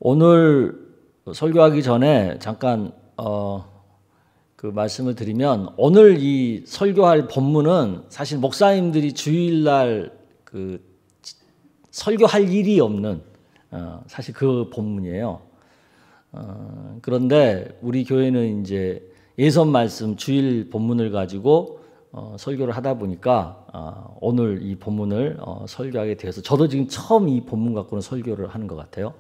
오늘 설교하기 전에 잠깐 그 말씀을 드리면, 오늘 이 설교할 본문은 사실 목사님들이 주일날 그 설교할 일이 없는 사실 그 본문이에요. 그런데 우리 교회는 이제 예선 말씀 주일 본문을 가지고 설교를 하다 보니까 오늘 이 본문을 설교하게 되어서 저도 지금 처음 이 본문 갖고는 설교를 하는 것 같아요.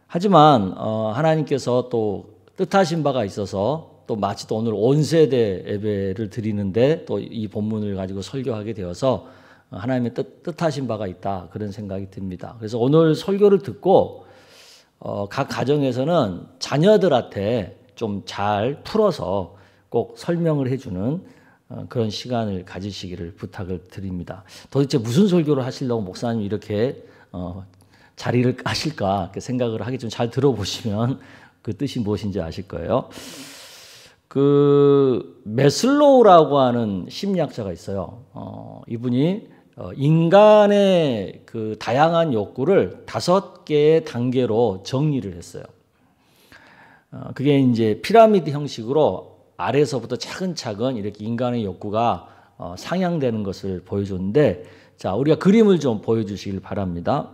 하지만 하나님께서 또 뜻하신 바가 있어서 또 마치 또 오늘 온 세대 예배를 드리는데 또 이 본문을 가지고 설교하게 되어서 하나님의 뜻하신 바가 있다, 그런 생각이 듭니다. 그래서 오늘 설교를 듣고 각 가정에서는 자녀들한테 좀 잘 풀어서 꼭 설명을 해주는 그런 시간을 가지시기를 부탁을 드립니다. 도대체 무슨 설교를 하시려고 목사님이 이렇게 자리를 까실까 이렇게 생각을 하기 좀 잘 들어보시면 그 뜻이 무엇인지 아실 거예요. 그 매슬로우라고 하는 심리학자가 있어요. 이분이 인간의 그 다양한 욕구를 5개의 단계로 정리를 했어요. 그게 이제 피라미드 형식으로 아래서부터 차근차근 이렇게 인간의 욕구가 상향되는 것을 보여줬는데, 자, 우리가 그림을 좀 보여주시길 바랍니다.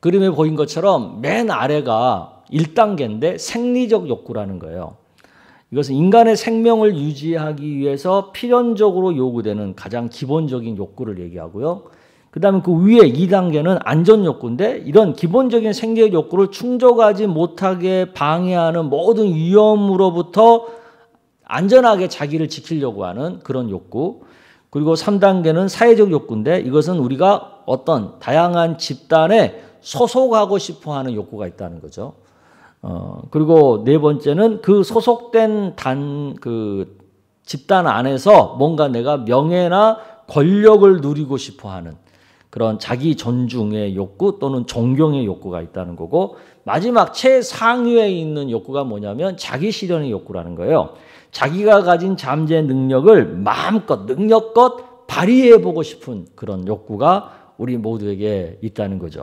그림에 보인 것처럼 맨 아래가 1단계인데 생리적 욕구라는 거예요. 이것은 인간의 생명을 유지하기 위해서 필연적으로 요구되는 가장 기본적인 욕구를 얘기하고요. 그 다음에 그 위에 2단계는 안전 욕구인데, 이런 기본적인 생리적 욕구를 충족하지 못하게 방해하는 모든 위험으로부터 안전하게 자기를 지키려고 하는 그런 욕구. 그리고 3단계는 사회적 욕구인데, 이것은 우리가 어떤 다양한 집단에 소속하고 싶어 하는 욕구가 있다는 거죠. 그리고 4번째는 그 소속된 그 집단 안에서 뭔가 내가 명예나 권력을 누리고 싶어 하는 그런 자기 존중의 욕구 또는 존경의 욕구가 있다는 거고, 마지막 최상위에 있는 욕구가 뭐냐면 자기 실현의 욕구라는 거예요. 자기가 가진 잠재 능력을 마음껏 능력껏 발휘해보고 싶은 그런 욕구가 우리 모두에게 있다는 거죠.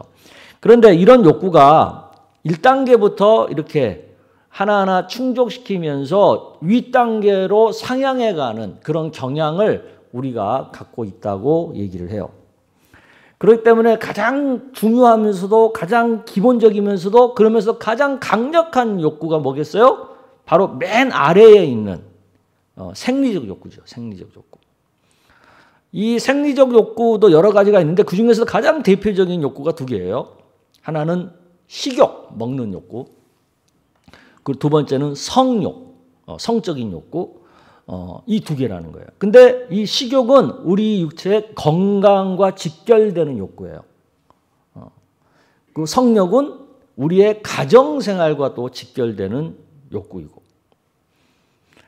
그런데 이런 욕구가 1단계부터 이렇게 하나하나 충족시키면서 윗단계로 상향해가는 그런 경향을 우리가 갖고 있다고 얘기를 해요. 그렇기 때문에 가장 중요하면서도 가장 기본적이면서도 그러면서 가장 강력한 욕구가 뭐겠어요? 바로 맨 아래에 있는 생리적 욕구죠. 생리적 욕구. 이 생리적 욕구도 여러 가지가 있는데 그중에서 가장 대표적인 욕구가 2개예요. 하나는 식욕, 먹는 욕구. 그리고 2번째는 성욕, 성적인 욕구. 이 2개라는 거예요. 근데 이 식욕은 우리 육체의 건강과 직결되는 욕구예요. 그 성욕은 우리의 가정생활과 또 직결되는 욕구이고.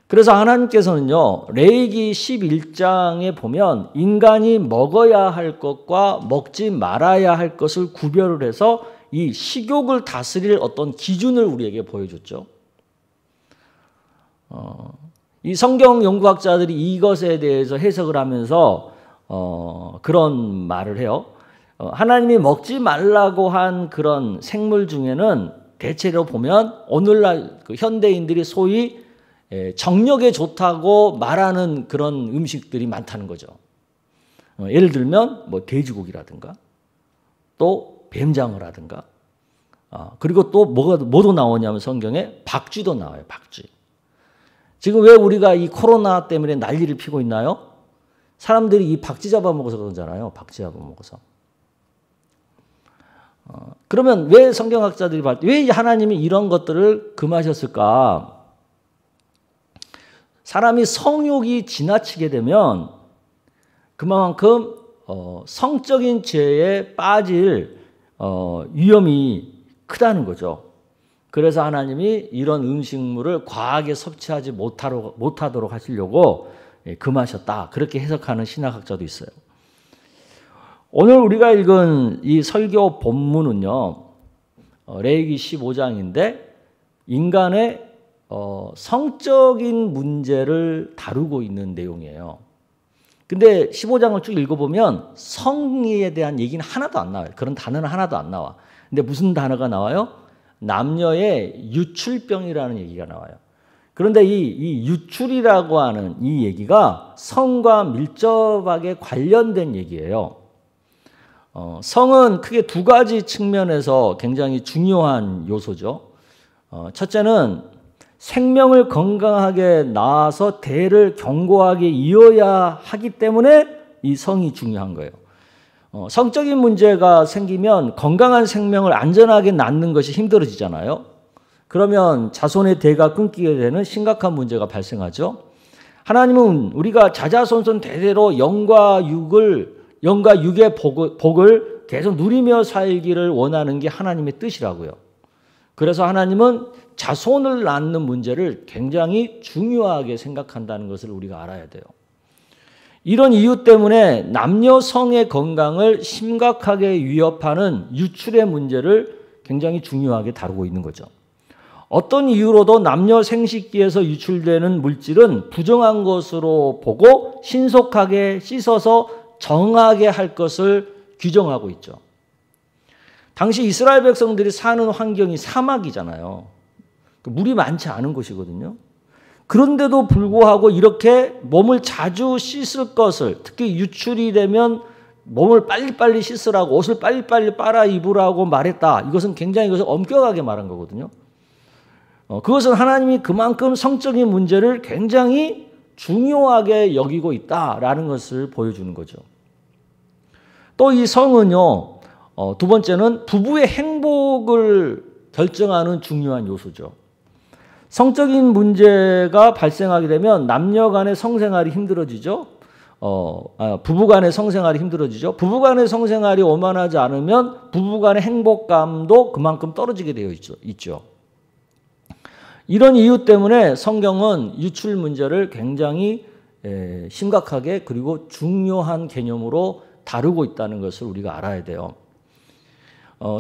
그래서 하나님께서는요, 레위기 11장에 보면 인간이 먹어야 할 것과 먹지 말아야 할 것을 구별을 해서 이 식욕을 다스릴 어떤 기준을 우리에게 보여줬죠. 이 성경 연구학자들이 이것에 대해서 해석을 하면서 그런 말을 해요. 하나님이 먹지 말라고 한 그런 생물 중에는 대체로 보면 오늘날 그 현대인들이 소위 정력에 좋다고 말하는 그런 음식들이 많다는 거죠. 예를 들면 뭐 돼지고기라든가 또 뱀장어라든가, 그리고 또 뭐도 나오냐면 성경에 박쥐도 나와요. 박쥐. 지금 왜 우리가 이 코로나 때문에 난리를 피고 있나요? 사람들이 이 박쥐 잡아먹어서 그러잖아요. 박쥐 잡아먹어서. 그러면 왜 성경학자들이 왜 하나님이 이런 것들을 금하셨을까? 사람이 성욕이 지나치게 되면 그만큼 성적인 죄에 빠질 위험이 크다는 거죠. 그래서 하나님이 이런 음식물을 과하게 섭취하지 못하도록 하시려고 금하셨다, 그렇게 해석하는 신학학자도 있어요. 오늘 우리가 읽은 이 설교 본문은요, 레위기 15장인데 인간의 성적인 문제를 다루고 있는 내용이에요. 근데 15장을 쭉 읽어보면 성에 대한 얘기는 하나도 안 나와요. 그런 단어는 하나도 안 나와. 근데 무슨 단어가 나와요? 남녀의 유출병이라는 얘기가 나와요. 그런데 이 유출이라고 하는 이 얘기가 성과 밀접하게 관련된 얘기예요. 성은 크게 두 가지 측면에서 굉장히 중요한 요소죠. 첫째는 생명을 건강하게 낳아서 대를 견고하게 이어야 하기 때문에 이 성이 중요한 거예요. 성적인 문제가 생기면 건강한 생명을 안전하게 낳는 것이 힘들어지잖아요. 그러면 자손의 대가 끊기게 되는 심각한 문제가 발생하죠. 하나님은 우리가 자자손손 대대로 영과 육의 복을 계속 누리며 살기를 원하는 게 하나님의 뜻이라고요. 그래서 하나님은 자손을 낳는 문제를 굉장히 중요하게 생각한다는 것을 우리가 알아야 돼요. 이런 이유 때문에 남녀 성의 건강을 심각하게 위협하는 유출의 문제를 굉장히 중요하게 다루고 있는 거죠. 어떤 이유로도 남녀 생식기에서 유출되는 물질은 부정한 것으로 보고 신속하게 씻어서 정하게 할 것을 규정하고 있죠. 당시 이스라엘 백성들이 사는 환경이 사막이잖아요. 물이 많지 않은 곳이거든요. 그런데도 불구하고 이렇게 몸을 자주 씻을 것을, 특히 유출이 되면 몸을 빨리빨리 씻으라고, 옷을 빨리빨리 빨아 입으라고 말했다. 이것은 굉장히 이것을 엄격하게 말한 거거든요. 그것은 하나님이 그만큼 성적인 문제를 굉장히 중요하게 여기고 있다라는 것을 보여주는 거죠. 또 이 성은요, 두 번째는 부부의 행복을 결정하는 중요한 요소죠. 성적인 문제가 발생하게 되면 남녀 간의 성생활이 힘들어지죠. 부부 간의 성생활이 힘들어지죠. 부부 간의 성생활이 원만하지 않으면 부부 간의 행복감도 그만큼 떨어지게 되어 있죠. 이런 이유 때문에 성경은 유출 문제를 굉장히 심각하게 그리고 중요한 개념으로 다루고 있다는 것을 우리가 알아야 돼요.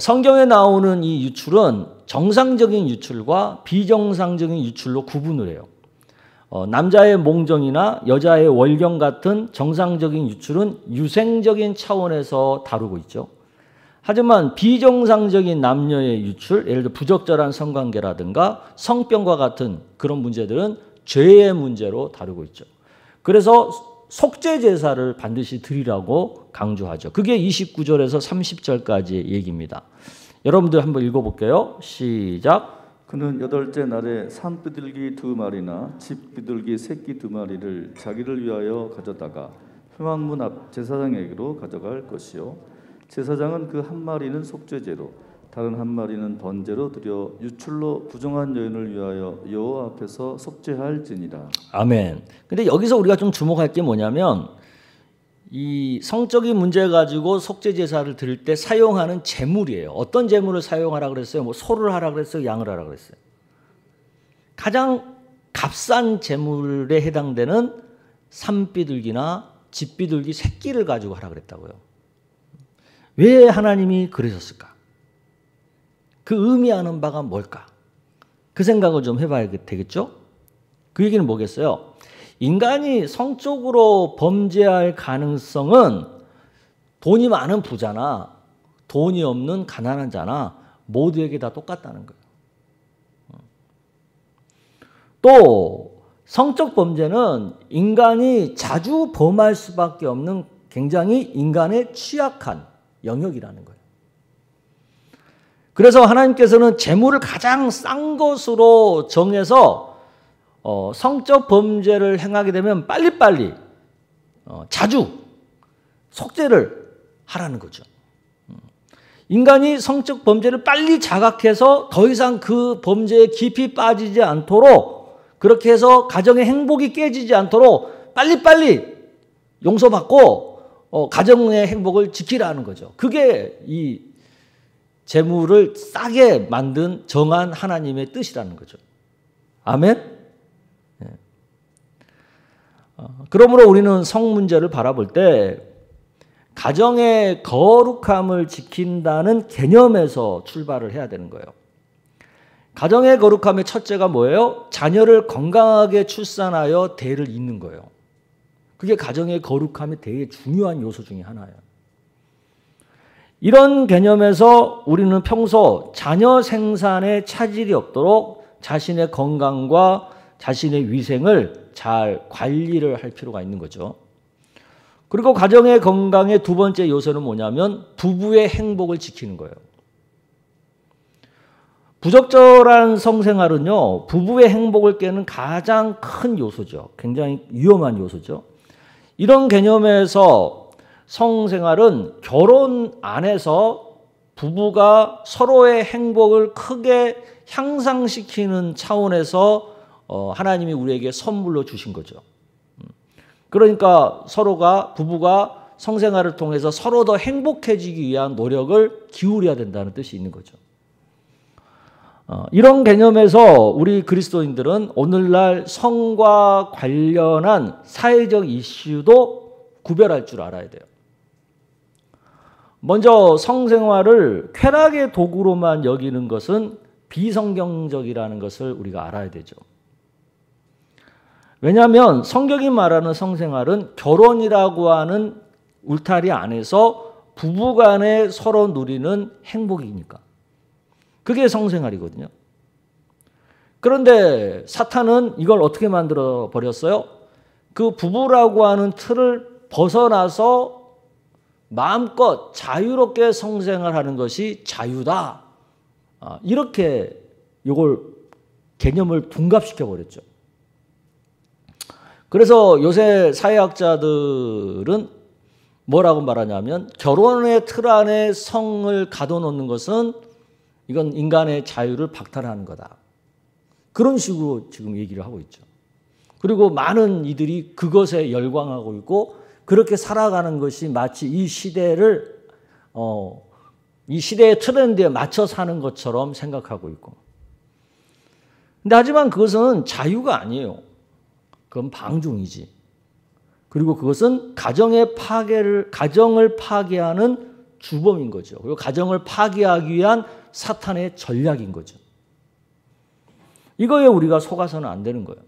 성경에 나오는 이 유출은 정상적인 유출과 비정상적인 유출로 구분을 해요. 남자의 몽정이나 여자의 월경 같은 정상적인 유출은 유생적인 차원에서 다루고 있죠. 하지만 비정상적인 남녀의 유출, 예를 들어 부적절한 성관계라든가 성병과 같은 그런 문제들은 죄의 문제로 다루고 있죠. 그래서 속죄 제사를 반드시 드리라고 강조하죠. 그게 29절에서 30절까지 얘기입니다. 여러분들 한번 읽어볼게요. 시작. 그는 8째 날에 산비둘기 2마리나 집비둘기 새끼 2마리를 자기를 위하여 가져다가 회막문 앞 제사장에게로 가져갈 것이요, 제사장은 그 한 마리는 속죄제로 다른 한 마리는 번제로 드려 유출로 부정한 여인을 위하여 여호와 앞에서 속죄할지니라. 아멘. 근데 여기서 우리가 좀 주목할 게 뭐냐면 이 성적인 문제 가지고 속죄 제사를 드릴 때 사용하는 제물이에요. 어떤 제물을 사용하라 그랬어요? 뭐 소를 하라 그랬어요? 양을 하라 그랬어요? 가장 값싼 제물에 해당되는 산비둘기나 집비둘기 새끼를 가지고 하라 그랬다고요. 왜 하나님이 그러셨을까? 그 의미하는 바가 뭘까? 그 생각을 좀 해봐야 되겠죠? 그 얘기는 뭐겠어요? 인간이 성적으로 범죄할 가능성은 돈이 많은 부자나 돈이 없는 가난한 자나 모두에게 다 똑같다는 거예요. 또 성적 범죄는 인간이 자주 범할 수밖에 없는 굉장히 인간의 취약한 영역이라는 거예요. 그래서 하나님께서는 재물을 가장 싼 것으로 정해서 성적 범죄를 행하게 되면 빨리빨리 자주 속죄를 하라는 거죠. 인간이 성적 범죄를 빨리 자각해서 더 이상 그 범죄에 깊이 빠지지 않도록, 그렇게 해서 가정의 행복이 깨지지 않도록 빨리빨리 용서받고 가정의 행복을 지키라는 거죠. 그게 이 재물을 싸게 만든 정한 하나님의 뜻이라는 거죠. 아멘? 그러므로 우리는 성 문제를 바라볼 때 가정의 거룩함을 지킨다는 개념에서 출발을 해야 되는 거예요. 가정의 거룩함의 첫째가 뭐예요? 자녀를 건강하게 출산하여 대를 잇는 거예요. 그게 가정의 거룩함이 되게 중요한 요소 중에 하나예요. 이런 개념에서 우리는 평소 자녀 생산에 차질이 없도록 자신의 건강과 자신의 위생을 잘 관리를 할 필요가 있는 거죠. 그리고 가정의 건강의 두 번째 요소는 뭐냐면 부부의 행복을 지키는 거예요. 부적절한 성생활은요, 부부의 행복을 깨는 가장 큰 요소죠. 굉장히 위험한 요소죠. 이런 개념에서 성생활은 결혼 안에서 부부가 서로의 행복을 크게 향상시키는 차원에서 하나님이 우리에게 선물로 주신 거죠. 그러니까 부부가 성생활을 통해서 서로 더 행복해지기 위한 노력을 기울여야 된다는 뜻이 있는 거죠. 이런 개념에서 우리 그리스도인들은 오늘날 성과 관련한 사회적 이슈도 구별할 줄 알아야 돼요. 먼저 성생활을 쾌락의 도구로만 여기는 것은 비성경적이라는 것을 우리가 알아야 되죠. 왜냐하면 성경이 말하는 성생활은 결혼이라고 하는 울타리 안에서 부부간에 서로 누리는 행복이니까. 그게 성생활이거든요. 그런데 사탄은 이걸 어떻게 만들어 버렸어요? 그 부부라고 하는 틀을 벗어나서 마음껏 자유롭게 성생활하는 것이 자유다. 이렇게 이걸 개념을 둔갑시켜 버렸죠. 그래서 요새 사회학자들은 뭐라고 말하냐면 결혼의 틀 안에 성을 가둬놓는 것은 이건 인간의 자유를 박탈하는 거다. 그런 식으로 지금 얘기를 하고 있죠. 그리고 많은 이들이 그것에 열광하고 있고 그렇게 살아가는 것이 마치 이 시대의 트렌드에 맞춰 사는 것처럼 생각하고 있고. 근데 하지만 그것은 자유가 아니에요. 그건 방종이지. 그리고 그것은 가정을 파괴하는 주범인 거죠. 그리고 가정을 파괴하기 위한 사탄의 전략인 거죠. 이거에 우리가 속아서는 안 되는 거예요.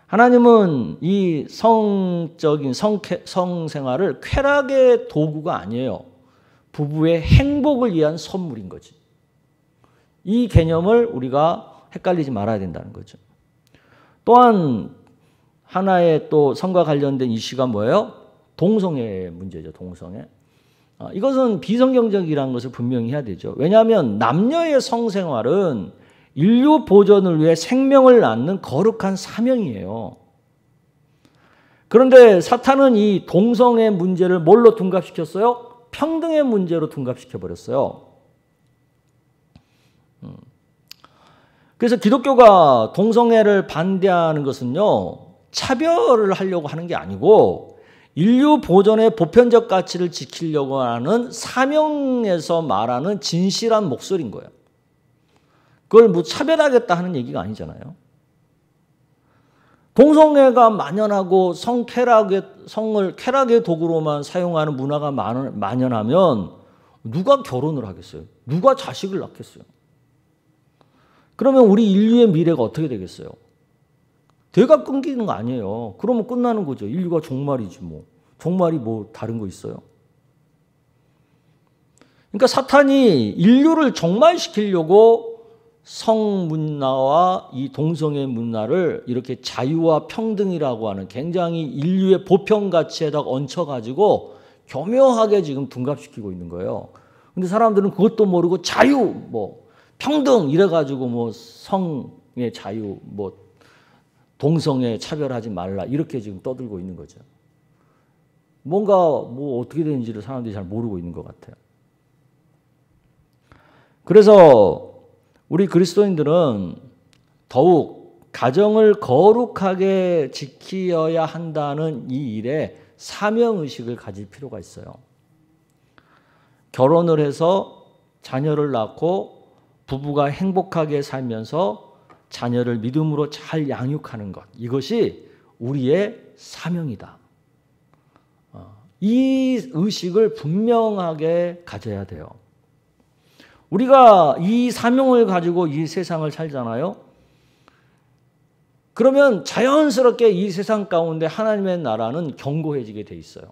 하나님은 이 성적인 성생활을 쾌락의 도구가 아니에요. 부부의 행복을 위한 선물인 거지. 이 개념을 우리가 헷갈리지 말아야 된다는 거죠. 또한 하나의 또 성과 관련된 이슈가 뭐예요? 동성애 문제죠. 동성애. 이것은 비성경적이라는 것을 분명히 해야 되죠. 왜냐하면 남녀의 성생활은 인류 보존을 위해 생명을 낳는 거룩한 사명이에요. 그런데 사탄은 이 동성애 문제를 뭘로 둔갑시켰어요? 평등의 문제로 둔갑시켜버렸어요. 그래서 기독교가 동성애를 반대하는 것은요, 차별을 하려고 하는 게 아니고 인류 보존의 보편적 가치를 지키려고 하는 사명에서 말하는 진실한 목소리인 거예요. 그걸 뭐 차별하겠다 하는 얘기가 아니잖아요. 동성애가 만연하고 성을 쾌락의 도구로만 사용하는 문화가 만연하면 누가 결혼을 하겠어요? 누가 자식을 낳겠어요? 그러면 우리 인류의 미래가 어떻게 되겠어요? 대가 끊기는 거 아니에요. 그러면 끝나는 거죠. 인류가 종말이지 뭐. 종말이 뭐 다른 거 있어요? 그러니까 사탄이 인류를 종말시키려고 성문화와 이 동성애 문화를 이렇게 자유와 평등이라고 하는 굉장히 인류의 보편 가치에다 얹혀가지고 교묘하게 지금 둔갑시키고 있는 거예요. 근데 사람들은 그것도 모르고 자유, 뭐 평등 이래가지고 뭐 성의 자유, 뭐 동성애 차별하지 말라 이렇게 지금 떠들고 있는 거죠. 뭔가 뭐 어떻게 되는지를 사람들이 잘 모르고 있는 것 같아요. 그래서 우리 그리스도인들은 더욱 가정을 거룩하게 지켜야 한다는 이 일에 사명의식을 가질 필요가 있어요. 결혼을 해서 자녀를 낳고 부부가 행복하게 살면서 자녀를 믿음으로 잘 양육하는 것, 이것이 우리의 사명이다. 이 의식을 분명하게 가져야 돼요. 우리가 이 사명을 가지고 이 세상을 살잖아요. 그러면 자연스럽게 이 세상 가운데 하나님의 나라는 견고해지게 돼 있어요.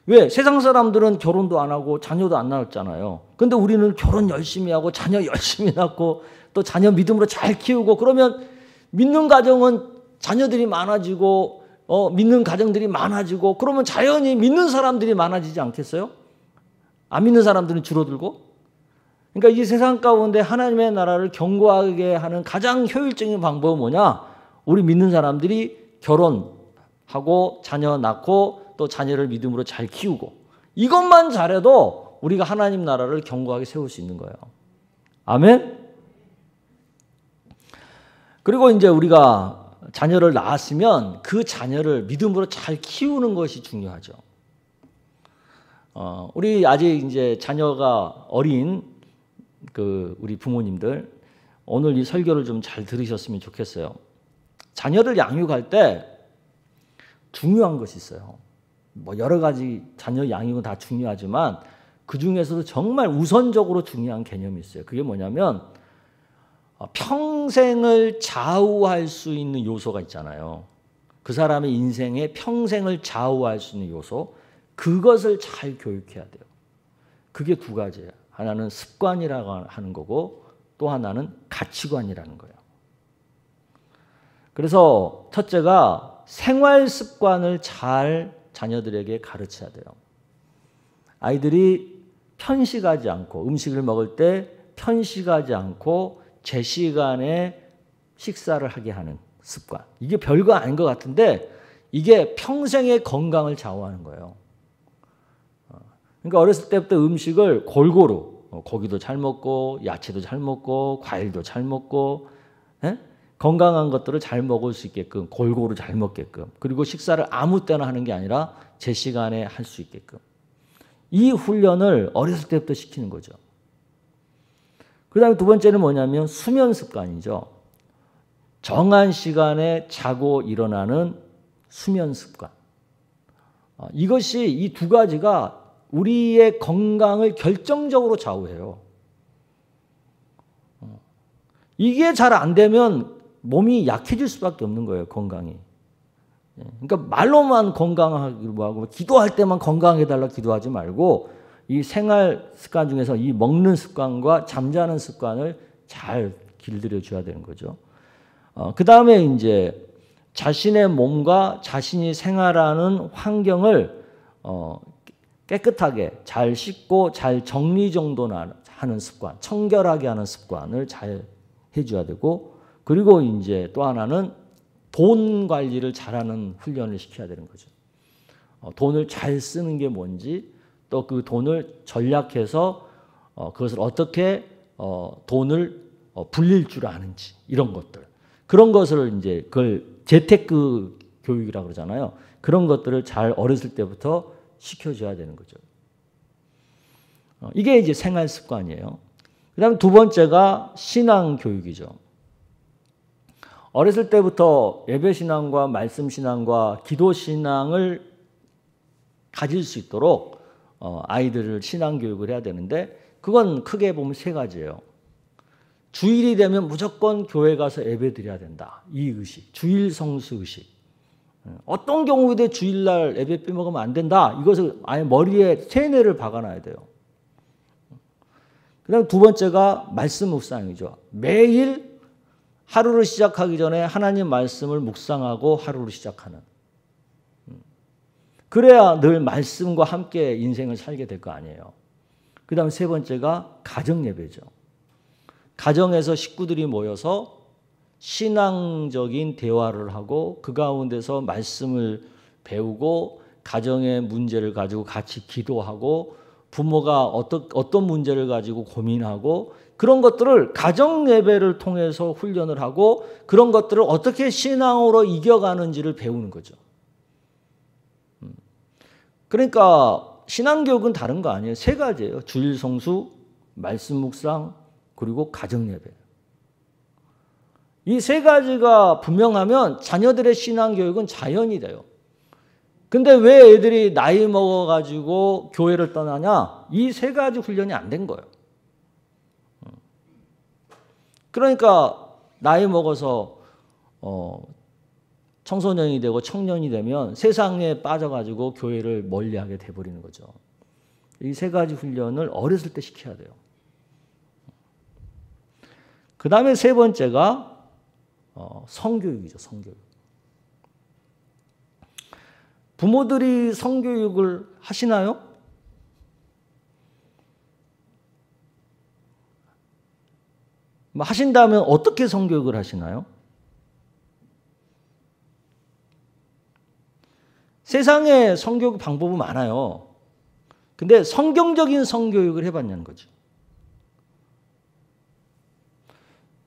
왜? 세상 사람들은 결혼도 안 하고 자녀도 안 낳았잖아요. 근데 우리는 결혼 열심히 하고 자녀 열심히 낳고 또 자녀 믿음으로 잘 키우고 그러면 믿는 가정은 자녀들이 많아지고 믿는 가정들이 많아지고 그러면 자연히 믿는 사람들이 많아지지 않겠어요? 안 믿는 사람들은 줄어들고? 그러니까 이 세상 가운데 하나님의 나라를 견고하게 하는 가장 효율적인 방법은 뭐냐? 우리 믿는 사람들이 결혼하고 자녀 낳고 또 자녀를 믿음으로 잘 키우고 이것만 잘해도 우리가 하나님 나라를 견고하게 세울 수 있는 거예요. 아멘? 그리고 이제 우리가 자녀를 낳았으면 그 자녀를 믿음으로 잘 키우는 것이 중요하죠. 우리 아직 이제 자녀가 어린 우리 부모님들 오늘 이 설교를 좀 잘 들으셨으면 좋겠어요. 자녀를 양육할 때 중요한 것이 있어요. 뭐 여러 가지 자녀 양육은 다 중요하지만 그 중에서도 정말 우선적으로 중요한 개념이 있어요. 그게 뭐냐면 평생을 좌우할 수 있는 요소가 있잖아요. 그 사람의 인생에 평생을 좌우할 수 있는 요소, 그것을 잘 교육해야 돼요. 그게 두 가지예요. 하나는 습관이라고 하는 거고 또 하나는 가치관이라는 거예요. 그래서 첫째가 생활 습관을 잘 자녀들에게 가르쳐야 돼요. 아이들이 편식하지 않고 음식을 먹을 때 편식하지 않고 제 시간에 식사를 하게 하는 습관. 이게 별거 아닌 것 같은데 이게 평생의 건강을 좌우하는 거예요. 그러니까 어렸을 때부터 음식을 골고루 고기도 잘 먹고 야채도 잘 먹고 과일도 잘 먹고 건강한 것들을 잘 먹을 수 있게끔 골고루 잘 먹게끔 그리고 식사를 아무 때나 하는 게 아니라 제 시간에 할 수 있게끔 이 훈련을 어렸을 때부터 시키는 거죠. 그 다음에 두 번째는 뭐냐면 수면 습관이죠. 정한 시간에 자고 일어나는 수면 습관. 이것이 이 두 가지가 우리의 건강을 결정적으로 좌우해요. 이게 잘 안 되면 몸이 약해질 수밖에 없는 거예요, 건강이. 그러니까 말로만 건강하기로 하고 기도할 때만 건강해달라 기도하지 말고 이 생활 습관 중에서 이 먹는 습관과 잠자는 습관을 잘 길들여 줘야 되는 거죠. 그 다음에 이제 자신의 몸과 자신이 생활하는 환경을 깨끗하게 잘 씻고 잘 정리정돈하는 습관, 청결하게 하는 습관을 잘 해줘야 되고 그리고 이제 또 하나는 돈 관리를 잘하는 훈련을 시켜야 되는 거죠. 돈을 잘 쓰는 게 뭔지 또 그 돈을 전략해서 그것을 어떻게 돈을 불릴 줄 아는지 이런 것들 그런 것을 이제 그걸 재테크 교육이라고 그러잖아요. 그런 것들을 잘 어렸을 때부터 시켜줘야 되는 거죠. 이게 이제 생활 습관이에요. 그다음에 두 번째가 신앙 교육이죠. 어렸을 때부터 예배 신앙과 말씀 신앙과 기도 신앙을 가질 수 있도록 아이들을 신앙 교육을 해야 되는데 그건 크게 보면 세 가지예요. 주일이 되면 무조건 교회 가서 예배 드려야 된다. 이 의식, 주일 성수 의식. 어떤 경우에도 주일날 예배 빼먹으면 안 된다. 이것을 아예 머리에 세뇌를 박아놔야 돼요. 그 다음에 두 번째가 말씀 묵상이죠. 매일 하루를 시작하기 전에 하나님 말씀을 묵상하고 하루를 시작하는. 그래야 늘 말씀과 함께 인생을 살게 될 거 아니에요. 그 다음에 세 번째가 가정 예배죠. 가정에서 식구들이 모여서 신앙적인 대화를 하고 그 가운데서 말씀을 배우고 가정의 문제를 가지고 같이 기도하고 부모가 어떤 문제를 가지고 고민하고 그런 것들을 가정 예배를 통해서 훈련을 하고 그런 것들을 어떻게 신앙으로 이겨가는지를 배우는 거죠. 그러니까 신앙교육은 다른 거 아니에요. 세 가지예요. 주일 성수, 말씀 묵상, 그리고 가정 예배. 이 세 가지가 분명하면 자녀들의 신앙교육은 자연이 돼요. 근데 왜 애들이 나이 먹어가지고 교회를 떠나냐? 이 세 가지 훈련이 안 된 거예요. 그러니까 나이 먹어서 청소년이 되고 청년이 되면 세상에 빠져가지고 교회를 멀리하게 돼버리는 거죠. 이 세 가지 훈련을 어렸을 때 시켜야 돼요. 그 다음에 세 번째가 성교육이죠. 성교육. 부모들이 성교육을 하시나요? 하신다면 어떻게 성교육을 하시나요? 세상에 성교육 방법은 많아요. 근데 성경적인 성교육을 해봤냐는 거죠.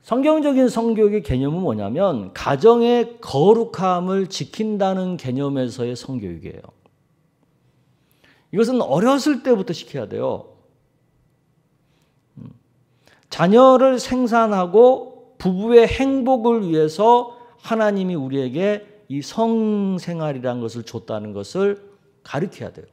성경적인 성교육의 개념은 뭐냐면 가정의 거룩함을 지킨다는 개념에서의 성교육이에요. 이것은 어렸을 때부터 시켜야 돼요. 자녀를 생산하고 부부의 행복을 위해서 하나님이 우리에게 이 성생활이라는 것을 줬다는 것을 가르쳐야 돼요.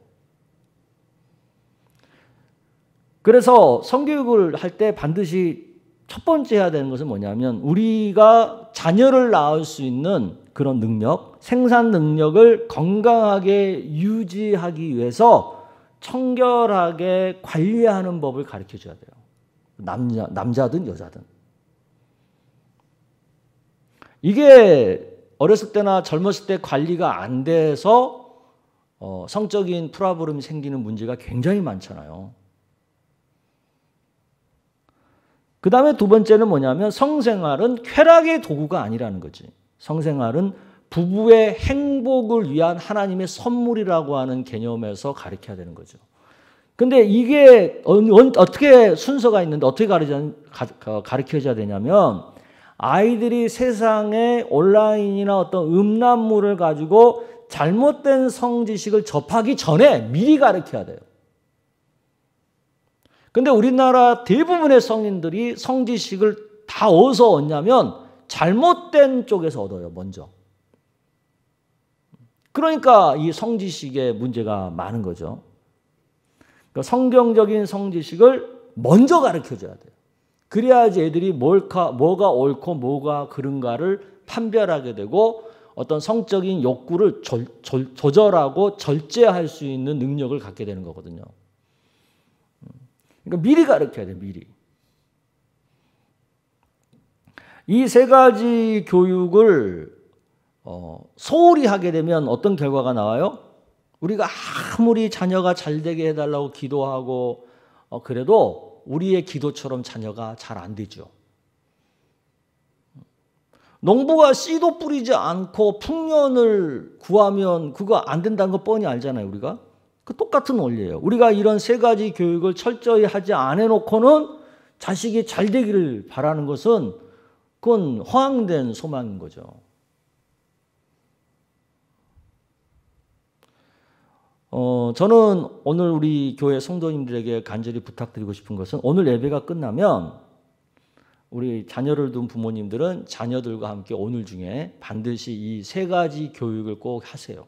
그래서 성교육을 할 때 반드시 첫 번째 해야 되는 것은 뭐냐면 우리가 자녀를 낳을 수 있는 그런 능력, 생산 능력을 건강하게 유지하기 위해서 청결하게 관리하는 법을 가르쳐 줘야 돼요. 남자든 여자든. 이게 어렸을 때나 젊었을 때 관리가 안 돼서 성적인 프로블럼이 생기는 문제가 굉장히 많잖아요. 그 다음에 두 번째는 뭐냐면 성생활은 쾌락의 도구가 아니라는 거지. 성생활은 부부의 행복을 위한 하나님의 선물이라고 하는 개념에서 가르쳐야 되는 거죠. 근데 이게 어떻게 순서가 있는데 어떻게 가르쳐줘야 되냐면 아이들이 세상에 온라인이나 어떤 음란물을 가지고 잘못된 성지식을 접하기 전에 미리 가르쳐야 돼요. 근데 우리나라 대부분의 성인들이 성지식을 다 어디서 얻냐면 잘못된 쪽에서 얻어요, 먼저. 그러니까 이 성지식에 문제가 많은 거죠. 그러니까 성경적인 성지식을 먼저 가르쳐줘야 돼요. 그래야지 애들이 뭐가 옳고 뭐가 그른가를 판별하게 되고 어떤 성적인 욕구를 조절하고 절제할 수 있는 능력을 갖게 되는 거거든요. 그러니까 미리 가르쳐야 돼요, 미리. 이 세 가지 교육을 소홀히 하게 되면 어떤 결과가 나와요? 우리가 아무리 자녀가 잘 되게 해달라고 기도하고 그래도 우리의 기도처럼 자녀가 잘 안 되죠. 농부가 씨도 뿌리지 않고 풍년을 구하면 그거 안 된다는 거 뻔히 알잖아요, 우리가. 그 똑같은 원리예요. 우리가 이런 세 가지 교육을 철저히 하지 않아놓고는 자식이 잘 되기를 바라는 것은 그건 허황된 소망인 거죠. 저는 오늘 우리 교회 성도님들에게 간절히 부탁드리고 싶은 것은 오늘 예배가 끝나면 우리 자녀를 둔 부모님들은 자녀들과 함께 오늘 중에 반드시 이 세 가지 교육을 꼭 하세요.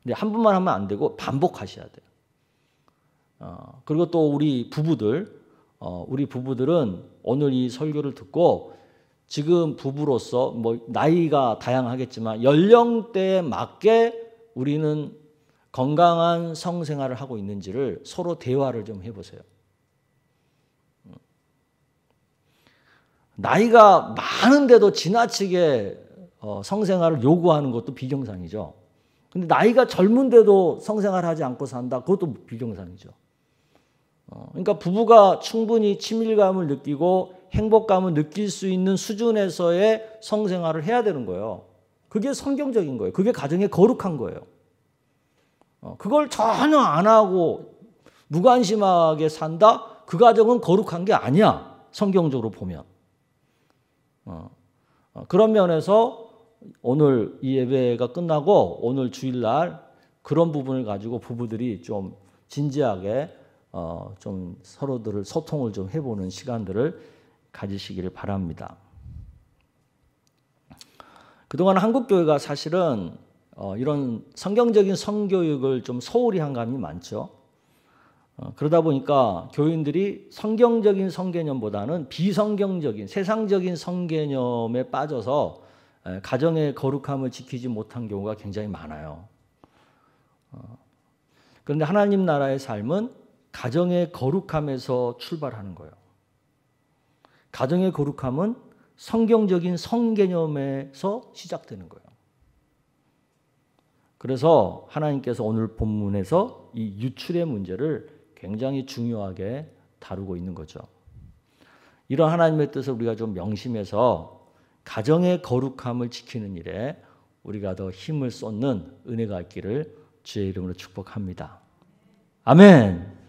근데 한 번만 하면 안 되고 반복하셔야 돼요. 그리고 또 우리 부부들은 오늘 이 설교를 듣고 지금 부부로서 뭐 나이가 다양하겠지만 연령대에 맞게 우리는 건강한 성생활을 하고 있는지를 서로 대화를 좀 해보세요. 나이가 많은데도 지나치게 성생활을 요구하는 것도 비정상이죠. 근데 나이가 젊은데도 성생활 하지 않고 산다? 그것도 비정상이죠. 그러니까 부부가 충분히 친밀감을 느끼고 행복감을 느낄 수 있는 수준에서의 성생활을 해야 되는 거예요. 그게 성경적인 거예요. 그게 가정의 거룩한 거예요. 그걸 전혀 안 하고 무관심하게 산다? 그 가정은 거룩한 게 아니야. 성경적으로 보면. 그런 면에서 오늘 이 예배가 끝나고 오늘 주일날 그런 부분을 가지고 부부들이 좀 진지하게 좀 서로들을 소통을 좀 해보는 시간들을 가지시기를 바랍니다. 그동안 한국교회가 사실은 이런 성경적인 성교육을 좀 소홀히 한 감이 많죠. 그러다 보니까 교인들이 성경적인 성개념보다는 비성경적인 세상적인 성개념에 빠져서 가정의 거룩함을 지키지 못한 경우가 굉장히 많아요. 그런데 하나님 나라의 삶은 가정의 거룩함에서 출발하는 거예요. 가정의 거룩함은 성경적인 성개념에서 시작되는 거예요. 그래서 하나님께서 오늘 본문에서 이 유출의 문제를 굉장히 중요하게 다루고 있는 거죠. 이런 하나님의 뜻을 우리가 좀 명심해서 가정의 거룩함을 지키는 일에 우리가 더 힘을 쏟는 은혜가 있기를 주의 이름으로 축복합니다. 아멘.